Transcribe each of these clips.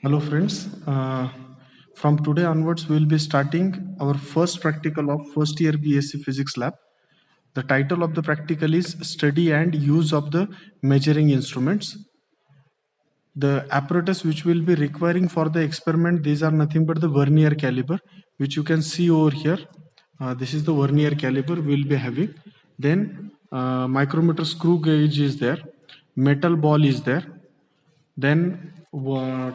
Hello friends, from today onwards we will be starting our first practical of first year BSc Physics lab. The title of the practical is Study and Use of the Measuring Instruments. The apparatus which will be requiring for the experiment, these are nothing but the vernier caliper, which you can see over here. This is the vernier caliper we will be having. Then micrometer screw gauge is there, metal ball is there, then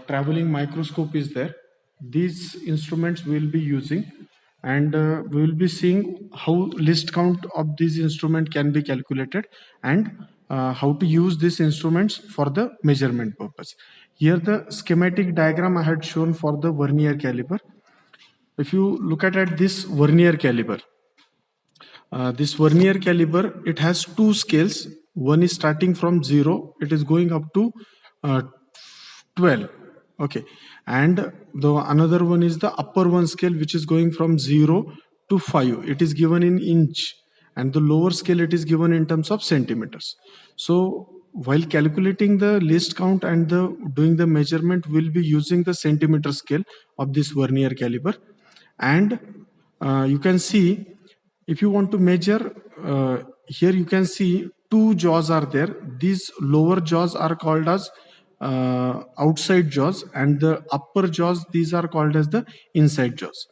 traveling microscope is there. These instruments we will be using, and we will be seeing how list count of these instrument can be calculated, and how to use these instruments for the measurement purpose. Here the schematic diagram I had shown for the vernier caliper. If you look at this vernier caliper, this vernier caliper, it has two scales. One is starting from 0, it is going up to 12. Okay, and the another one is the upper one scale, which is going from 0 to 5. It is given in inch, and the lower scale it is given in terms of centimeters. So while calculating the least count and doing the measurement, we'll be using the centimeter scale of this vernier caliper. And you can see, if you want to measure, here you can see two jaws are there. These lower jaws are called as outside jaws, and the upper jaws, these are called as the inside jaws.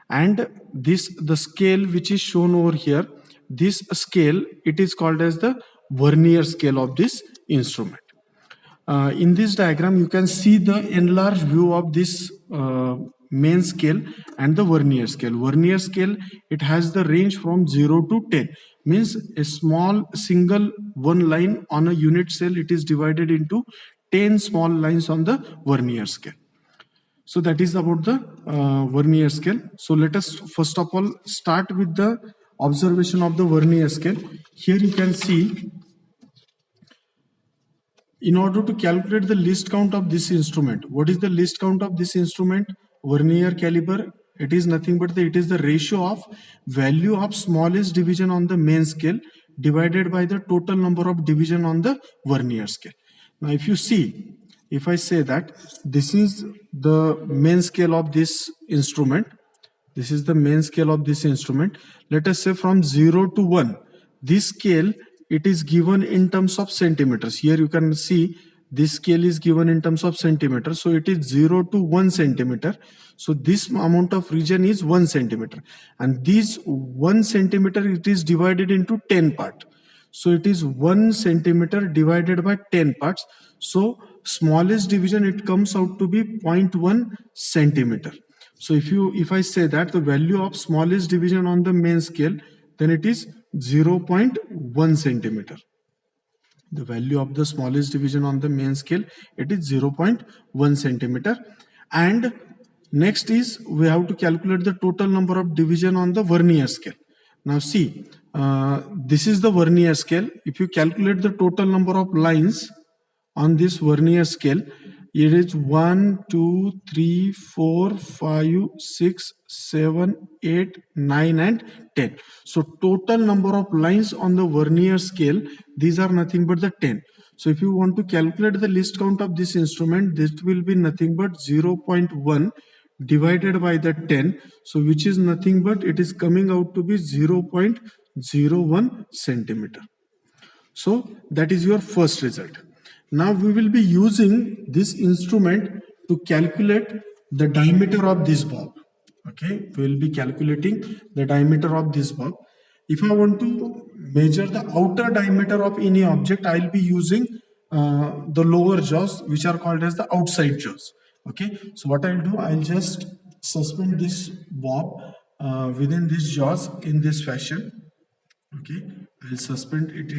And the scale which is shown over here, this scale, it is called as the vernier scale of this instrument. In this diagram you can see the enlarged view of this main scale and the vernier scale. Vernier scale, it has the range from 0 to 10, means a small single one line on a unit cell, it is divided into 10 small lines on the vernier scale. So that is about the vernier scale. So let us first of all start with the observation of the vernier scale. Here you can see, in order to calculate the least count of this instrument, what is the least count of this instrument? Vernier caliper, it is nothing but it is the ratio of value of smallest division on the main scale divided by the total number of division on the vernier scale. Now if you see, if I say that this is the main scale of this instrument, this is the main scale of this instrument, let us say from 0 to 1, this scale, it is given in terms of centimeters. Here you can see this scale is given in terms of centimeters, so it is 0 to 1 centimeter. So this amount of region is 1 centimeter, and this 1 centimeter, it is divided into 10 parts. So it is 1 centimeter divided by 10 parts. So smallest division, it comes out to be 0.1 centimeter. So if I say that the value of smallest division on the main scale, then it is 0.1 centimeter. The value of the smallest division on the main scale, it is 0.1 centimeter. And next is, we have to calculate the total number of division on the vernier scale. Now see, this is the vernier scale. If you calculate the total number of lines on this vernier scale, it is 1, 2, 3, 4, 5, 6, 7, 8, 9 and 10. So total number of lines on the vernier scale, these are nothing but the 10. So if you want to calculate the least count of this instrument, this will be nothing but 0.1 divided by the 10. So which is nothing but it is coming out to be 0.01 centimeter. So that is your first result. Now we will be using this instrument to calculate the diameter of this bulb. Okay, we will be calculating the diameter of this bulb. If I want to measure the outer diameter of any object, I will be using the lower jaws, which are called as the outside jaws. Okay, so what I'll do, I'll just suspend this bulb within these jaws in this fashion. Okay, I'll suspend it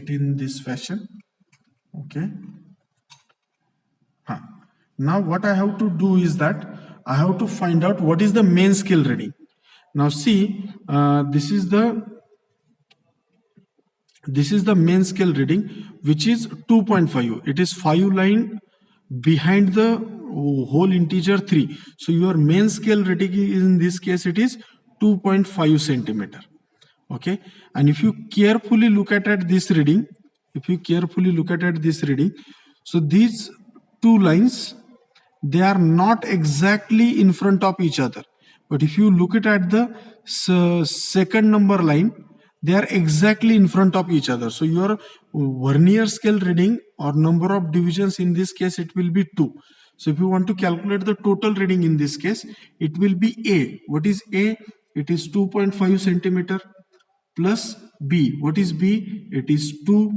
in this fashion. Okay. Now what I have to do is that I have to find out what is the main scale reading. Now see, this is the main scale reading, which is 2.5. It is 5 line behind the whole integer 3. So your main scale reading is, in this case, it is 2.5 centimeter. Okay, and if you carefully look at this reading, so these two lines, they are not exactly in front of each other. But if you look at the second number line, they are exactly in front of each other. So your vernier scale reading or number of divisions in this case, it will be 2. So if you want to calculate the total reading in this case, it will be A. What is A? It is 2.5 centimeter plus B. What is B? It is 2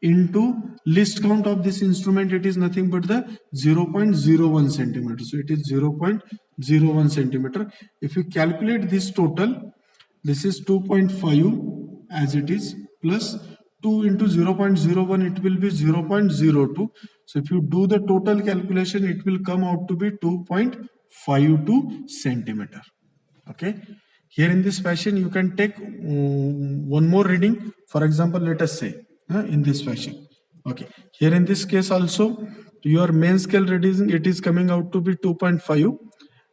into list count of this instrument. It is nothing but the 0.01 centimeter. So it is 0.01 centimeter. If you calculate this total, this is 2.5 as it is plus 2 into 0.01, it will be 0.02. So if you do the total calculation, it will come out to be 2.52 centimeter. Okay. Here in this fashion, you can take one more reading. For example, let us say in this fashion. Okay. Here in this case also, your main scale reading, it is coming out to be 2.5,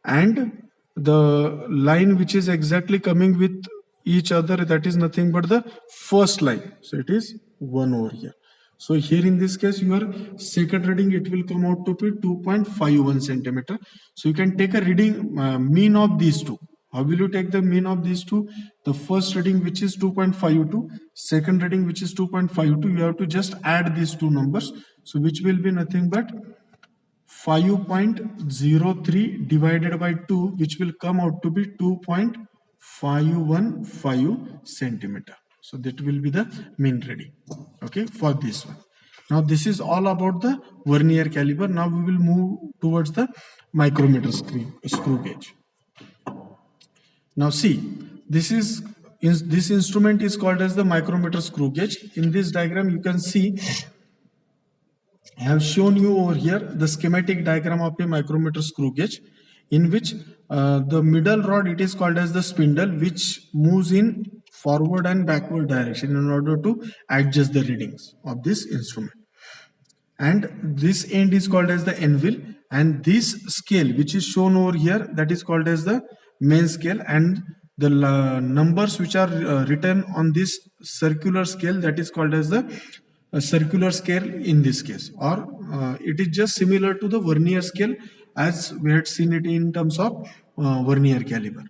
and the line which is exactly coming with each other, that is nothing but the first line. So it is 1 over here. So here in this case, your second reading, it will come out to be 2.51 centimeter. So you can take a reading mean of these two. How will you take the mean of these two? The first reading, which is 2.52, second reading, which is 2.52, you have to just add these two numbers. So which will be nothing but 5.03 divided by 2, which will come out to be 2.515 centimeter. So that will be the mean reading, okay, for this one. Now this is all about the vernier caliper. Now we will move towards the micrometer screw gauge. Now see, this instrument is called as the micrometer screw gauge. In this diagram, you can see I have shown you over here the schematic diagram of a micrometer screw gauge, in which the middle rod, it is called as the spindle, which moves in forward and backward direction in order to adjust the readings of this instrument. And this end is called as the anvil, and this scale which is shown over here, that is called as the main scale, and the numbers which are written on this circular scale, that is called as the circular scale in this case, or it is just similar to the vernier scale as we had seen it in terms of vernier caliper.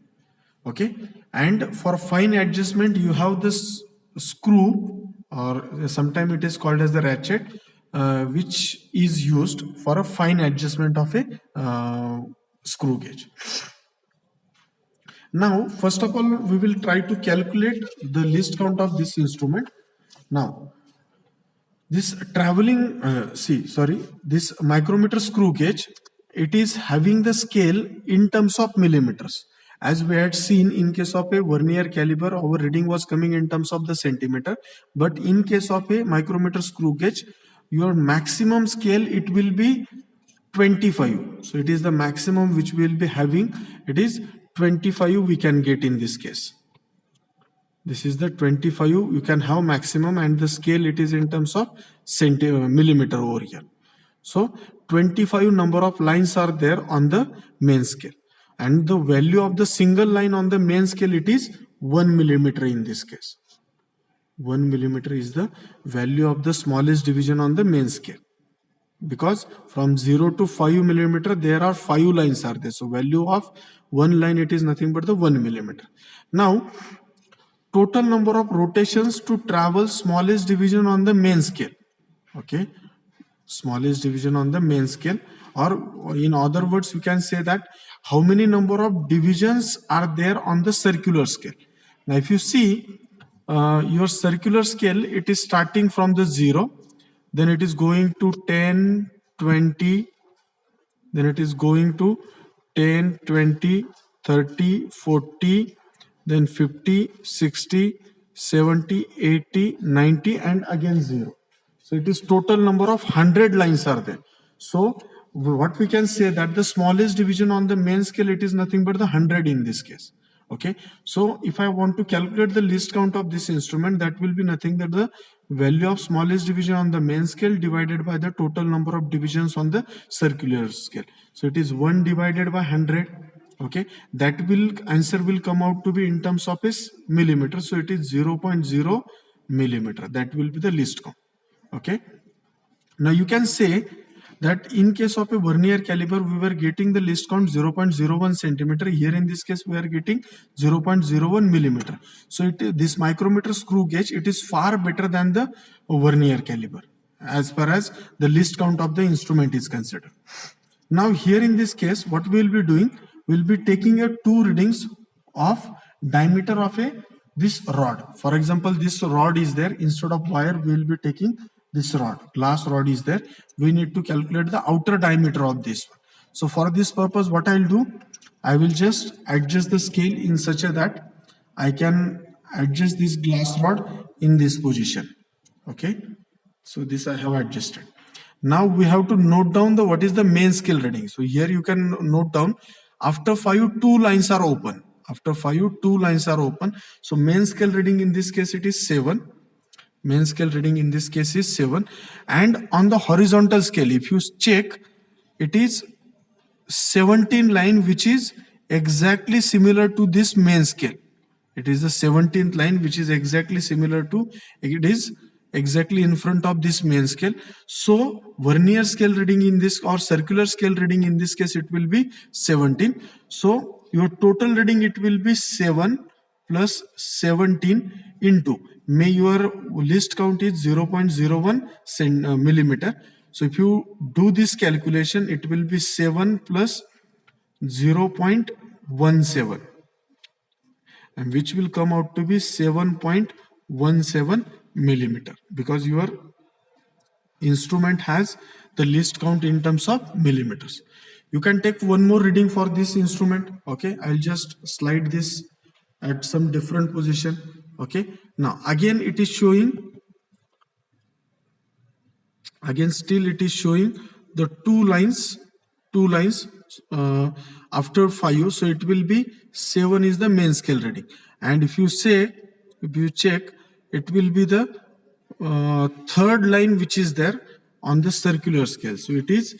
Okay, and for fine adjustment, you have this screw, or sometimes it is called as the ratchet, which is used for a fine adjustment of a screw gauge. Now, first of all, we will try to calculate the least count of this instrument. Now, this this micrometer screw gauge, it is having the scale in terms of millimeters. As we had seen in case of a vernier caliper, our reading was coming in terms of the centimeter. But in case of a micrometer screw gauge, your maximum scale, it will be 25. So it is the maximum which we will be having. It is 25 we can get in this case. This is the 25 you can have maximum, and the scale, it is in terms of millimeter over here. So 25 number of lines are there on the main scale, and the value of the single line on the main scale, it is 1 millimeter in this case. 1 millimeter is the value of the smallest division on the main scale, because from 0 to 5 millimeter there are 5 lines are there. So value of one line, it is nothing but the 1 millimeter. Now total number of rotations to travel smallest division on the main scale. Okay, smallest division on the main scale, or in other words, you can say that how many number of divisions are there on the circular scale. Now if you see your circular scale, it is starting from the 0, then it is going to 10, 20, then it is going to 10, 20, 30, 40, then 50, 60, 70, 80, 90, and again 0. So it is total number of 100 lines are there. So what we can say that the smallest division on the main scale, it is nothing but the 100 in this case. Okay, so if I want to calculate the least count of this instrument, that will be nothing but the value of smallest division on the main scale divided by the total number of divisions on the circular scale. So it is 1 divided by 100. Okay, that will answer will come out to be in terms of a millimeter. So it is 0.0 millimeter. That will be the least count. Okay, now you can say that in case of a vernier caliper, we were getting the least count 0.01 centimeter. Here in this case, we are getting 0.01 millimeter. So this micrometer screw gauge, it is far better than the vernier caliper as far as the least count of the instrument is considered. Now here in this case, what we will be doing, we will be taking a two readings of diameter of this rod. For example, this rod is there. Instead of wire, we will be taking this rod. Glass rod is there. We need to calculate the outer diameter of this one. So for this purpose, what I will do, I will just adjust the scale in such a that I can adjust this glass rod in this position. Okay. So this I have adjusted. Now we have to note down the what is the main scale reading. So here you can note down after 5 two lines are open. After 5 two lines are open. So main scale reading in this case it is 7. Main scale reading in this case is 7. And on the horizontal scale, if you check, it is 17 line which is exactly similar to this main scale. It is the 17th line which is exactly similar to, it is exactly in front of this main scale. So vernier scale reading in this or circular scale reading in this case, it will be 17. So your total reading, it will be 7 plus 17 into, may your least count is 0.01 millimeter. So if you do this calculation, it will be 7 plus 0.17, and which will come out to be 7.17 millimeter, because your instrument has the least count in terms of millimeters. You can take one more reading for this instrument. Okay, I'll just slide this at some different position. Okay, now again it is showing, again still it is showing the two lines after 5. So it will be 7 is the main scale reading, and if you check, it will be the third line which is there on the circular scale. So it is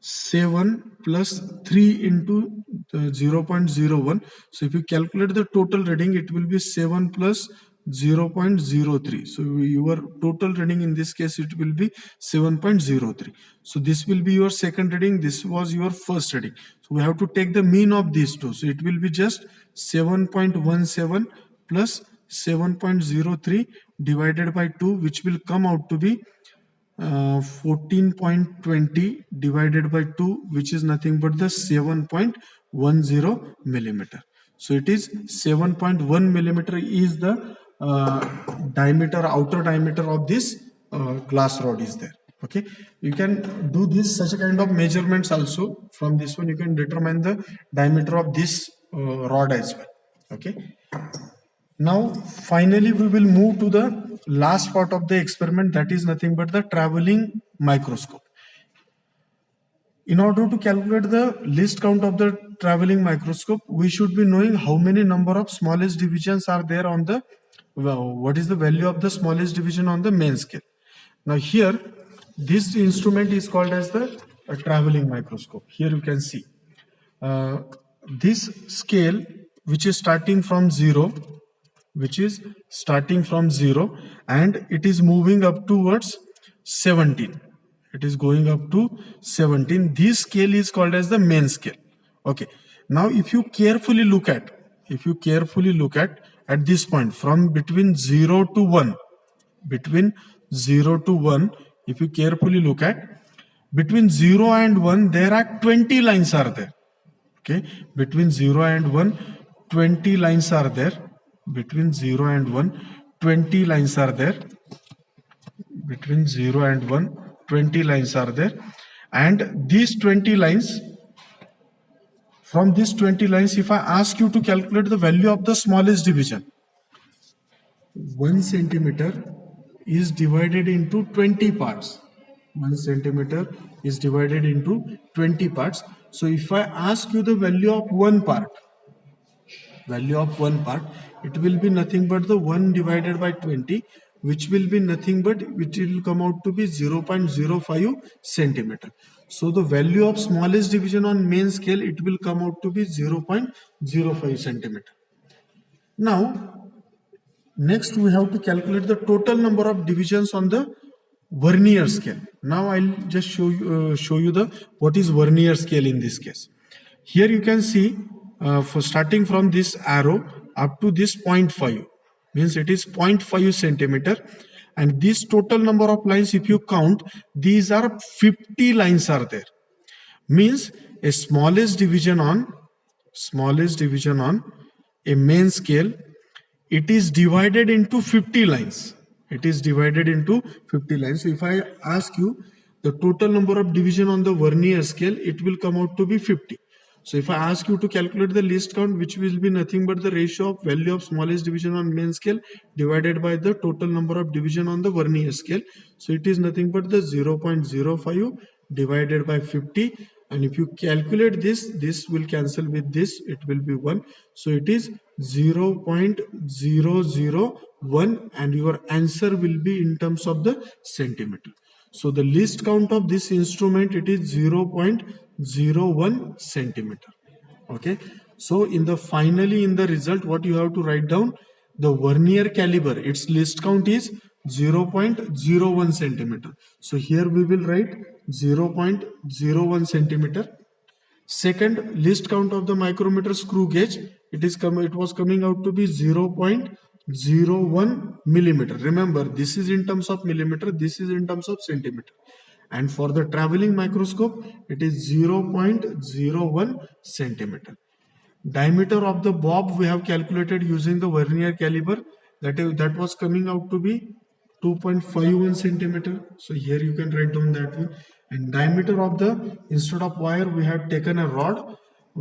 7 plus 3 into 0.01. So if you calculate the total reading, it will be 7 plus 0.03. So your total reading in this case, it will be 7.03. So this will be your second reading. This was your first reading. So we have to take the mean of these two. So it will be just 7.17 plus 7.03 divided by 2, which will come out to be 14.20 divided by 2, which is nothing but the 7.10 millimeter. So it is 7.1 millimeter is the diameter, outer diameter of this glass rod is there. Okay, you can do this such a kind of measurements also. From this one you can determine the diameter of this rod as well. Okay, now finally we will move to the last part of the experiment, that is nothing but the traveling microscope. In order to calculate the least count of the traveling microscope, we should be knowing how many number of smallest divisions are there on the, what is the value of the smallest division on the main scale. Now here this instrument is called as the traveling microscope. Here you can see this scale which is starting from 0, and it is moving up towards 17. It is going up to 17. This scale is called as the main scale. Okay, now if you carefully look at this point from between 0 to 1, if you carefully look at, between 0 and 1 there are 20 lines are there. Okay, between 0 and 1 20 lines are there. Between 0 and 1 20 lines are there. Between 0 and 1 20 lines are there, and these 20 lines, from these 20 lines, if I ask you to calculate the value of the smallest division, 1 centimeter is divided into 20 parts. 1 centimeter is divided into 20 parts. So if I ask you the value of one part, it will be nothing but the 1 divided by 20, which will be nothing but, which will come out to be 0.05 centimeter. So the value of smallest division on main scale, it will come out to be 0.05 centimeter. Now next we have to calculate the total number of divisions on the vernier scale. Now I'll just show you the what is vernier scale in this case. Here you can see for starting from this arrow up to this 0.5 means it is 0.5 centimeter, and this total number of lines, if you count, these are 50 lines are there. Means a smallest division on a main scale, it is divided into 50 lines. It is divided into 50 lines. So if I ask you the total number of division on the vernier scale, it will come out to be 50. So if I ask you to calculate the least count, which will be nothing but the ratio of value of smallest division on main scale divided by the total number of division on the vernier scale. So it is nothing but the 0.05 divided by 50. And if you calculate this, this will cancel with this, it will be 1. So it is 0.001, and your answer will be in terms of the centimeter. So the least count of this instrument, it is 0.01 centimeter. Okay. So in the finally in the result, what you have to write down, the vernier caliber, its least count is 0.01 centimeter. So here we will write 0.01 centimeter. Second, least count of the micrometer screw gauge, it was coming out to be 0.01 millimeter. Remember, this is in terms of millimeter, this is in terms of centimeter. And for the traveling microscope, it is 0.01 centimeter. Diameter of the bob we have calculated using the vernier caliber, that was coming out to be 2.51 centimeter. So here you can write down that one. And diameter of the, instead of wire, we have taken a rod.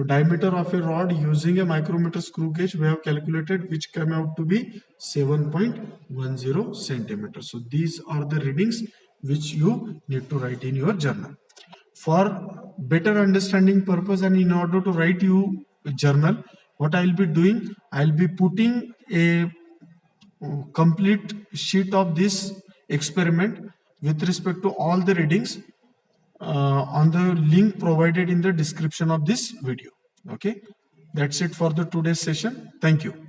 Diameter of a rod using a micrometer screw gauge we have calculated, which came out to be 7.10 centimeters. So these are the readings which you need to write in your journal. For better understanding purpose and in order to write you a journal, what I will be doing, I will be putting a complete sheet of this experiment with respect to all the readings on the link provided in the description of this video. Okay, that's it for the today's session. Thank you.